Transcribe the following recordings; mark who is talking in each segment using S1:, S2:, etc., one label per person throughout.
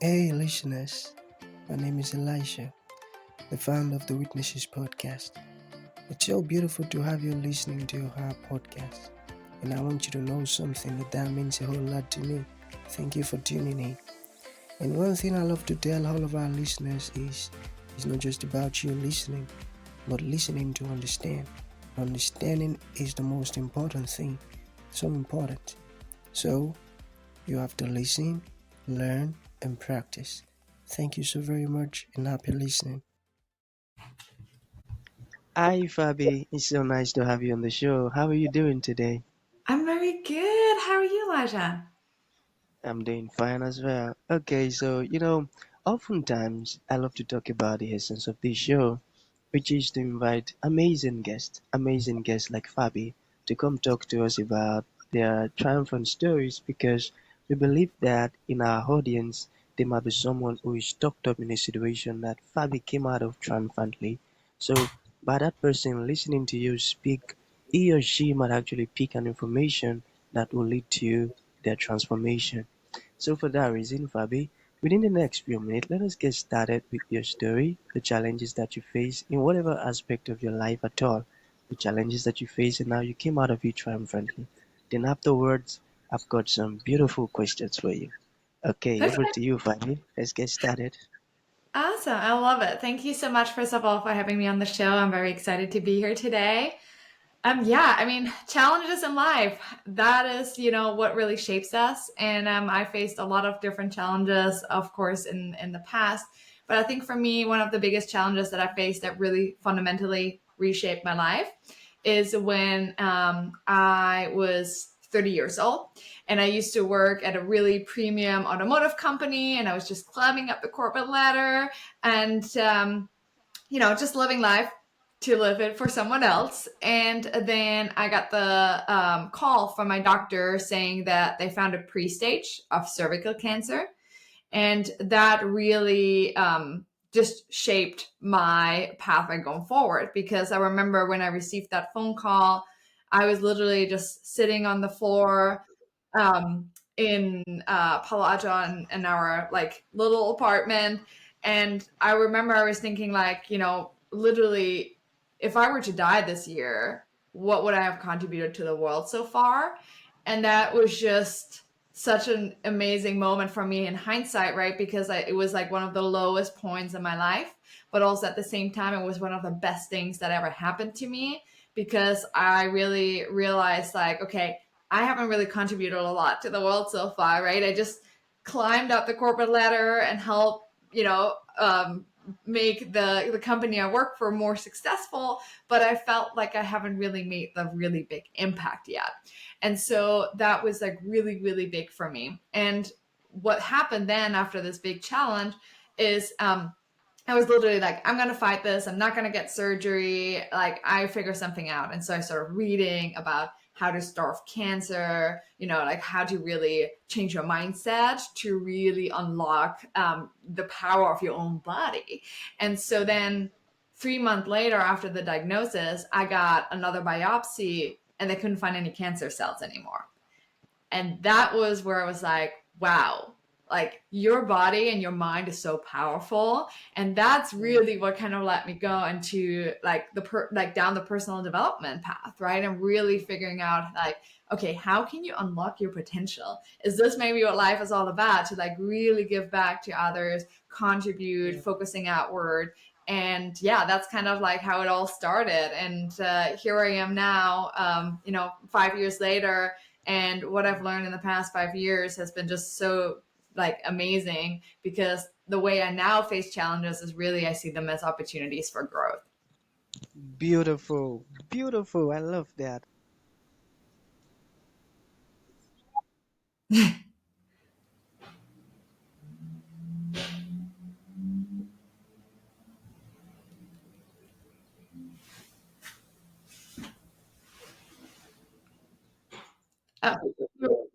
S1: Hey, listeners. My name is Elisha, the founder of the Witnesses podcast. It's so beautiful to have you listening to our podcast. And I want you to know something that means a whole lot to me. Thank you for tuning in. And one thing I love to tell all of our listeners is it's not just about you listening, but listening to understand. Understanding is the most important thing. So important. So you have to listen, learn, and practice. Thank you so very much and happy listening.
S2: Hi, Fabi. It's so nice to have you on the show. How are you doing today?
S3: I'm very good. How are you, Elijah?
S2: I'm doing fine as well. Okay, oftentimes I love to talk about the essence of this show, which is to invite amazing guests like Fabi, to come talk to us about their triumphant stories because we believe that in our audience, there might be someone who is stuck up in a situation that Fabi came out of triumphantly. So, by that person listening to you speak, he or she might actually pick an information that will lead to their transformation. So for that reason, Fabi, within the next few minutes, let us get started with your story, the challenges that you face in whatever aspect of your life at all, the challenges that you face and how you came out of it triumphantly. Then afterwards, I've got some beautiful questions for you. Okay, over
S3: Okay.
S2: to you, Fabi. Let's get started.
S3: Awesome. I love it. Thank you so much, first of all, for having me on the show. I'm very excited to be here today. Yeah, I mean, challenges in life, that is, what really shapes us. And I faced a lot of different challenges, of course, in the past. But I think for me, one of the biggest challenges that I faced that really fundamentally reshaped my life is when I was 30 years old. And I used to work at a really premium automotive company, and I was just climbing up the corporate ladder and, just living life to live it for someone else. And then I got the call from my doctor saying that they found a pre-stage of cervical cancer. And that really just shaped my pathway going forward, because I remember when I received that phone call, I was literally just sitting on the floor in Palo Alto in our like little apartment. And I remember I was thinking, like, literally, if I were to die this year, what would I have contributed to the world so far? And that was just such an amazing moment for me in hindsight, right? Because it was like one of the lowest points in my life, but also at the same time, it was one of the best things that ever happened to me, because I really realized, like, okay, I haven't really contributed a lot to the world so far, right? I just climbed up the corporate ladder and helped, make the company I work for more successful, but I felt like I haven't really made the really big impact yet. And so that was like really, really big for me. And what happened then after this big challenge is I was literally like, I'm going to fight this. I'm not going to get surgery. Like, I figure something out. And so I started reading about how to starve cancer, like how to really change your mindset to really unlock the power of your own body. And so then 3 months later, after the diagnosis, I got another biopsy and they couldn't find any cancer cells anymore. And that was where I was like, wow, like your body and your mind is so powerful. And that's really what kind of let me go into like like down the personal development path, right? And really figuring out, like, okay, how can you unlock your potential? Is this maybe what life is all about, to like really give back to others, contribute, focusing outward? And yeah, that's kind of like how it all started. And here I am now, 5 years later, and what I've learned in the past 5 years has been just so like amazing, because the way I now face challenges is really, I see them as opportunities for growth.
S2: Beautiful, beautiful. I love that.
S3: Oh,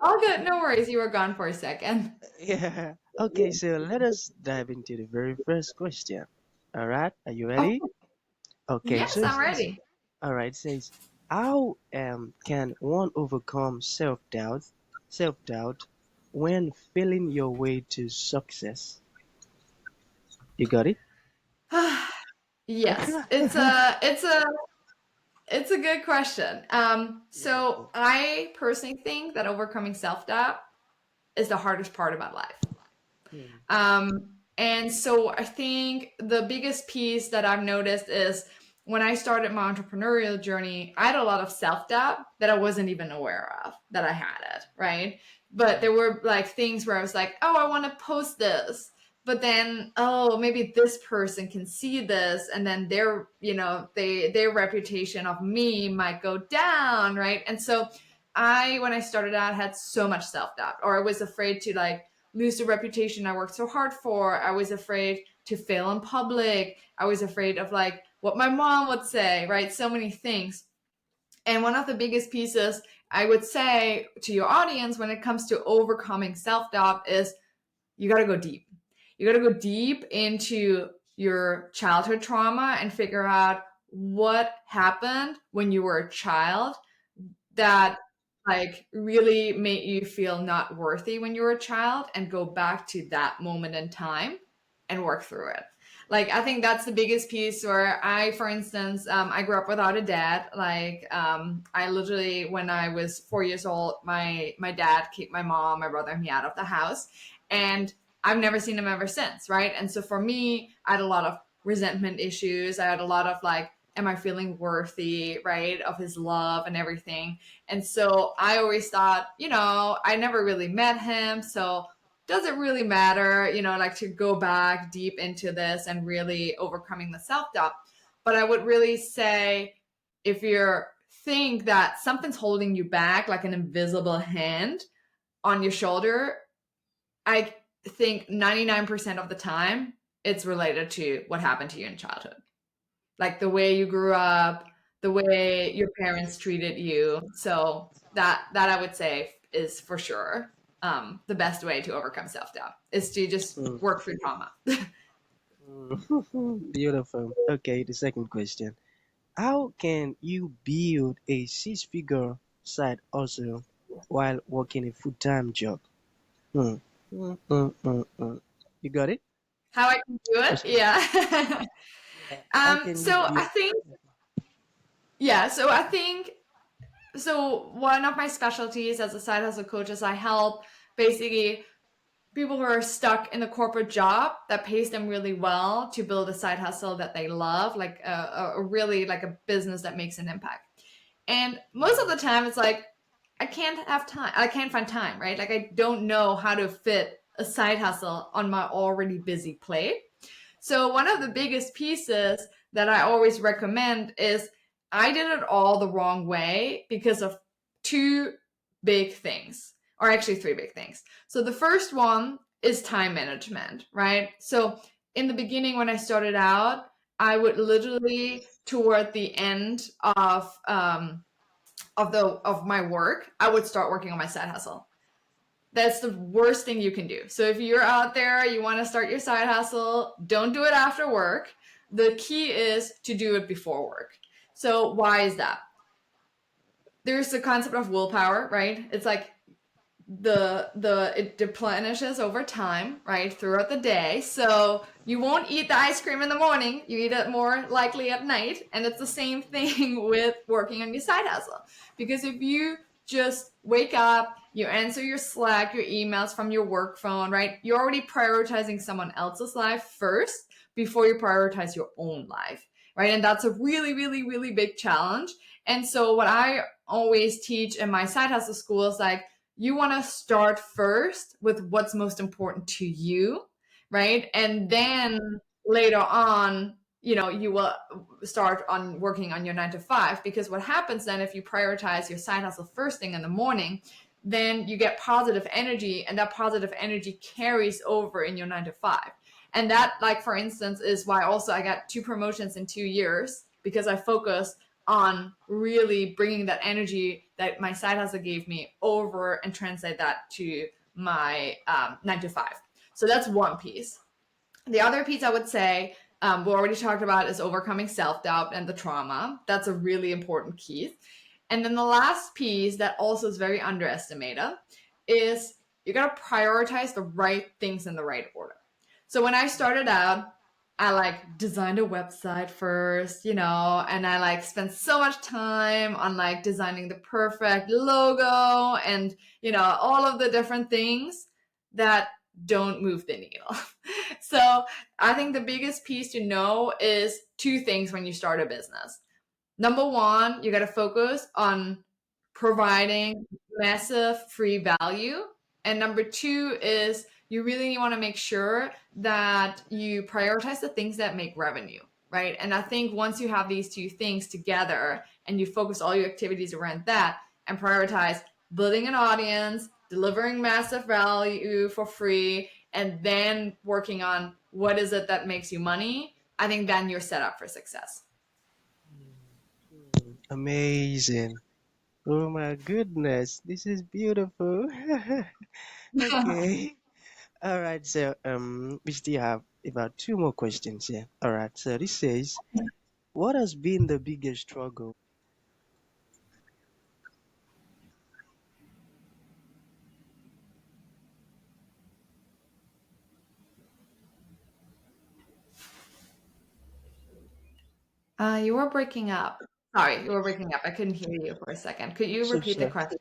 S3: all good. No worries. You were gone for a second.
S2: Yeah. Okay, so let us dive into the very first question. All right, are you
S3: Oh,
S2: ready? Okay,
S3: yes,
S2: so it
S3: I'm
S2: says,
S3: ready.
S2: all right, it says, how can one overcome self-doubt? Self-doubt. when feeling your way to success. You got it?
S3: Yes, it's a good question. So I personally think that overcoming self-doubt is the hardest part about life.
S2: Hmm.
S3: And so I think the biggest piece that I've noticed is when I started my entrepreneurial journey, I had a lot of self doubt that I wasn't even aware of that I had it, right? But there were like things where I was like, oh, I want to post this. But then, oh, maybe this person can see this, and then their reputation of me might go down, right? And so when I started out, had so much self doubt, or I was afraid to like lose the reputation I worked so hard for. I was afraid to fail in public. I was afraid of like what my mom would say, right? So many things. And one of the biggest pieces I would say to your audience when it comes to overcoming self doubt is you got to go deep. You got to go deep into your childhood trauma and figure out what happened when you were a child that like really made you feel not worthy when you were a child, and go back to that moment in time and work through it. Like I think that's the biggest piece where I, for instance, I grew up without a dad. Like I literally, when I was 4 years old, my dad kicked my mom, my brother, and me out of the house, and I've never seen him ever since, right? And so for me, I had a lot of resentment issues. I had a lot of like, am I feeling worthy, right, of his love and everything. And so I always thought, I never really met him, so does it really matter, like to go back deep into this and really overcoming the self-doubt. But I would really say, if you think that something's holding you back, like an invisible hand on your shoulder, I think 99% of the time it's related to what happened to you in childhood. Like the way you grew up, the way your parents treated you. So that I would say is for sure the best way to overcome self-doubt is to just
S2: Hmm.
S3: work through trauma.
S2: Beautiful. Okay, the second question. How can you build a six-figure side hustle while working a full-time job? Hmm. Mm. You got it?
S3: How I can do it?
S2: Yes.
S3: Yeah.
S2: Yeah. How can you
S3: So I
S2: build?
S3: think, yeah, so one of my specialties as a side hustle coach is I help basically people who are stuck in a corporate job that pays them really well to build a side hustle that they love, like a really like a business that makes an impact. And most of the time it's like I can't have time. I can't find time, right? Like I don't know how to fit a side hustle on my already busy plate. So one of the biggest pieces that I always recommend is I did it all the wrong way because of two big things, or actually three big things. So the first one is time management, right? So in the beginning when I started out, I would literally toward the end of my work, I would start working on my side hustle. That's the worst thing you can do. So if you're out there, you want to start your side hustle, don't do it after work. The key is to do it before work. So why is that? There's the concept of willpower, right? It's like it replenishes over time, right, throughout the day. So you won't eat the ice cream in the morning, you eat it more likely at night. And it's the same thing with working on your side hustle, because if you just wake up, you answer your Slack, your emails from your work phone, right, you're already prioritizing someone else's life first before you prioritize your own life, right? And that's a really, really, really big challenge. And so what I always teach in my side hustle school is like, you want to start first with what's most important to you, right? And then later on, you will start on working on your 9 to 5, because what happens then if you prioritize your side hustle first thing in the morning, then you get positive energy, and that positive energy carries over in your 9 to 5. And that, like, for instance, is why also I got 2 promotions in 2 years, because I focused on really bringing that energy that my side hustle gave me over and translate that to my 9 to 5. So that's one piece. The other piece I would say we already talked about is overcoming self-doubt and the trauma. That's a really important key. And then the last piece that also is very underestimated is you got to prioritize the right things in the right order. So when I started out, I like designed a website first, and I like spent so much time on like designing the perfect logo and, all of the different things that don't move the needle. So I think the biggest piece to know is two things when you start a business. Number one, you got to focus on providing massive free value. And number two is you really want to make sure that you prioritize the things that make revenue, right? And I think once you have these two things together and you focus all your activities around that and prioritize building an audience, delivering massive value for free, and then working on what is it that makes you money, I think then you're set up for success.
S2: Amazing. Oh my goodness, this is beautiful. Okay. All right, so we still have about two more questions here. All right, so this says, what has been the biggest struggle?
S3: You were breaking up. Sorry, you were breaking up. I couldn't hear you for a second. Could you
S2: So
S3: repeat the
S2: sorry.
S3: question?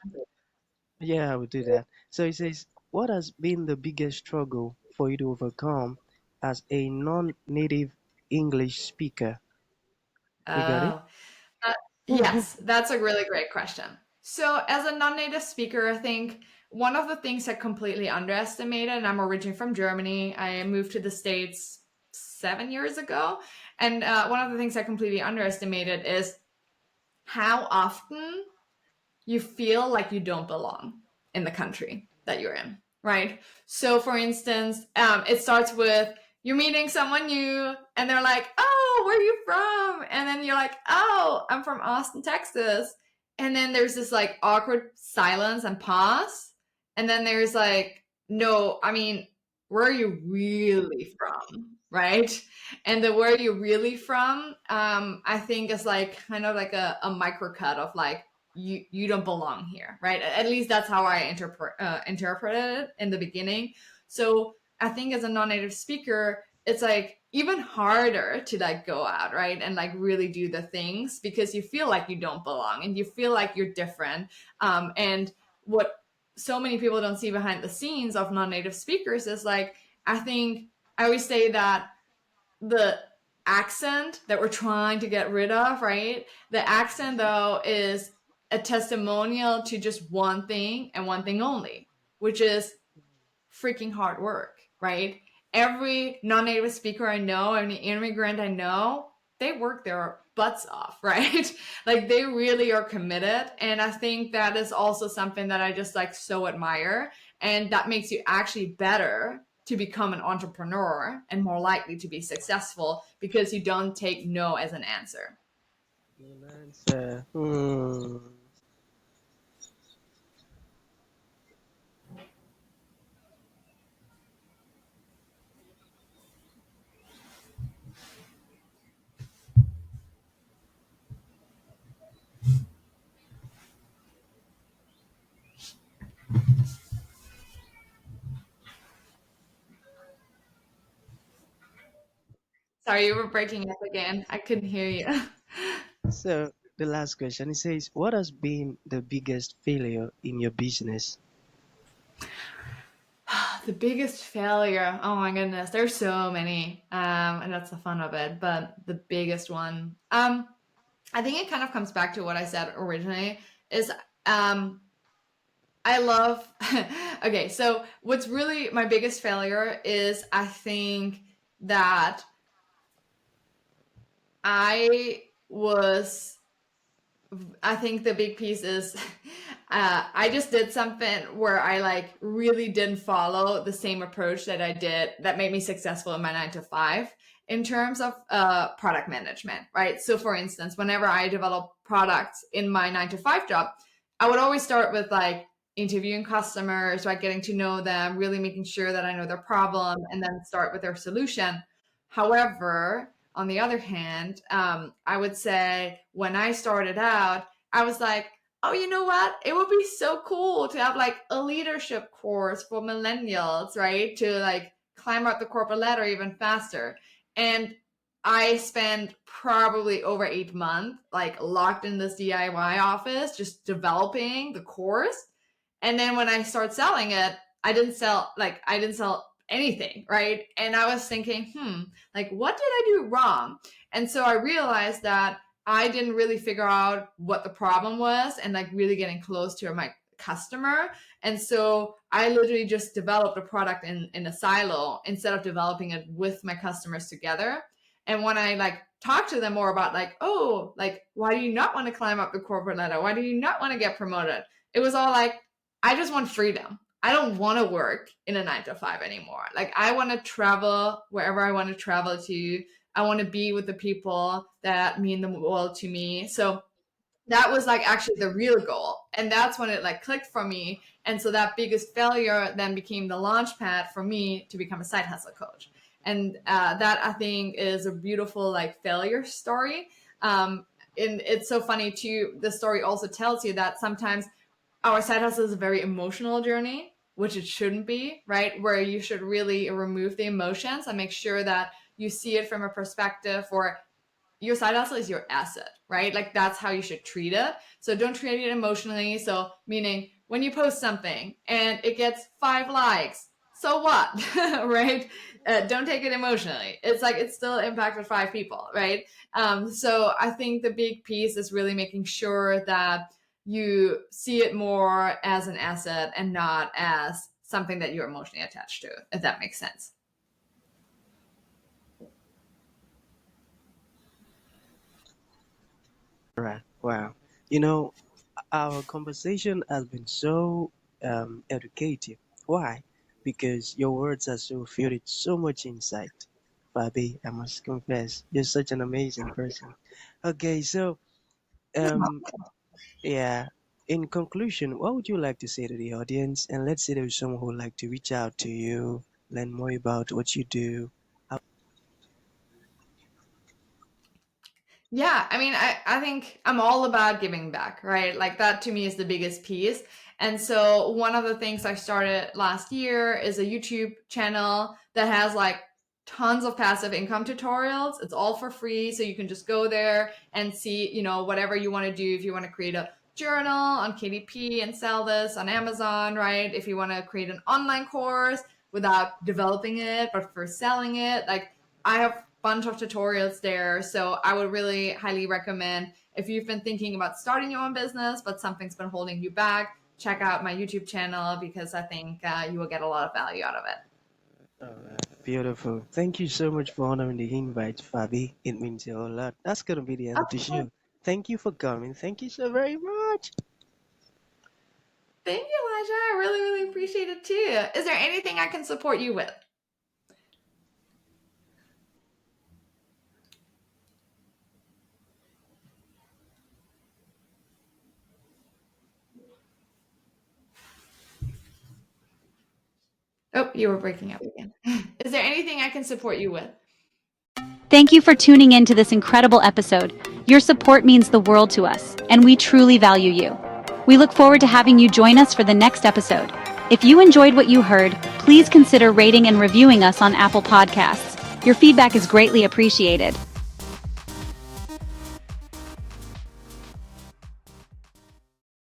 S2: Yeah, I will do that. So it says, what has been the biggest struggle for you to overcome as a non-native English speaker? You got it?
S3: Oh, yes, that's a really great question. So, as a non-native speaker, I think one of the things I completely underestimated, and I'm originally from Germany. I moved to the States 7 years ago, and one of the things I completely underestimated is how often you feel like you don't belong in the country that you're in, right? So, for instance, it starts with you're meeting someone new and they're like, "Oh, where are you from?" And then you're like, "Oh, I'm from Austin, Texas." And then there's this like awkward silence and pause. And then there's like, "No, I mean, where are you really from?" Right? And the where are you really from, I think is like kind of like a microcut of like, you don't belong here, right? At least that's how I interpreted it in the beginning. So I think as a non-native speaker, it's like even harder to like go out, right, and like really do the things because you feel like you don't belong and you feel like you're different. And what so many people don't see behind the scenes of non-native speakers is like, I think I always say that the accent that we're trying to get rid of, right? The accent, though, is a testimonial to just one thing and one thing only, which is freaking hard work, right? Every non native speaker I know, any immigrant I know, they work their butts off, right? Like they really are committed. And I think that is also something that I just like so admire. And that makes you actually better to become an entrepreneur and more likely to be successful because you don't take no as an answer.
S2: Good answer.
S3: Sorry, you were breaking up again. I couldn't hear you.
S2: So the last question, it says, what has been the biggest failure in your business?
S3: The biggest failure. Oh my goodness, there's so many, and that's the fun of it. But the biggest one, I think it kind of comes back to what I said originally. Is um, I love. Okay, so what's really my biggest failure is I think that I was I think the big piece is I just did something where I like really didn't follow the same approach that I did that made me successful in my 9 to 5 in terms of product management, right? So, for instance, whenever I develop products in my 9 to 5 job, I would always start with like interviewing customers, right? Getting to know them, really making sure that I know their problem, and then start with their solution. However, on the other hand, I would say when I started out, I was like, oh, you know what? It would be so cool to have like a leadership course for millennials, right? To like climb up the corporate ladder even faster. And I spent probably over 8 months like locked in this DIY office, just developing the course. And then when I started selling it, I didn't sell anything, right? And I was thinking, like what did I do wrong? And so I realized that I didn't really figure out what the problem was and like really getting close to my customer. And so I literally just developed a product in a silo instead of developing it with my customers together. And when I like talk to them more about like, oh, like, why do you not want to climb up the corporate ladder? Why do you not want to get promoted? It was all like, I just want freedom. I don't want to work in a 9 to 5 anymore. Like I want to travel wherever I want to travel to. I want to be with the people that mean the world to me. So that was like actually the real goal. And that's when it like clicked for me. And so that biggest failure then became the launch pad for me to become a side hustle coach. And that I think is a beautiful like failure story. And it's so funny too. The story also tells you that sometimes our side hustle is a very emotional journey, which it shouldn't be, right? Where you should really remove the emotions and make sure that you see it from a perspective where your side hustle is your asset, right? Like that's how you should treat it. So don't treat it emotionally. So meaning when you post something and it gets 5 likes, so what, right? Don't take it emotionally. It's like it still impacted 5 people, right? So I think the big piece is really making sure that you see it more as an asset and not as something that you're emotionally attached to, if that makes sense.
S2: Right. Wow. You know, our conversation has been so educative. Why? Because your words are so filled with so much insight. Fabi, I must confess, you're such an amazing person. Okay, so um, yeah. In conclusion, what would you like to say to the audience? And let's say there's someone who would like to reach out to you, learn more about what you do.
S3: Yeah, I mean, I think I'm all about giving back, right? Like that to me is the biggest piece. And so one of the things I started last year is a YouTube channel that has like tons of passive income tutorials. It's all for free. So you can just go there and see, whatever you want to do. If you want to create a journal on KDP and sell this on Amazon, right? If you want to create an online course without developing it, but for selling it, like I have bunch of tutorials there. So I would really highly recommend if you've been thinking about starting your own business, but something's been holding you back, check out my YouTube channel because I think you will get a lot of value out of it.
S2: All right. Beautiful. Thank you so much for honoring the invite, Fabi. It means a whole lot. That's going to be the end
S3: Of
S2: of the
S3: course.
S2: show. Thank you for coming. Thank you so very much.
S3: Thank you, Elijah. I really, really appreciate it too. Is there anything I can support you with? Oh, you were breaking up again. Is there anything I can support you with?
S4: Thank you for tuning in to this incredible episode. Your support means the world to us, and we truly value you. We look forward to having you join us for the next episode. If you enjoyed what you heard, please consider rating and reviewing us on Apple Podcasts. Your feedback is greatly appreciated.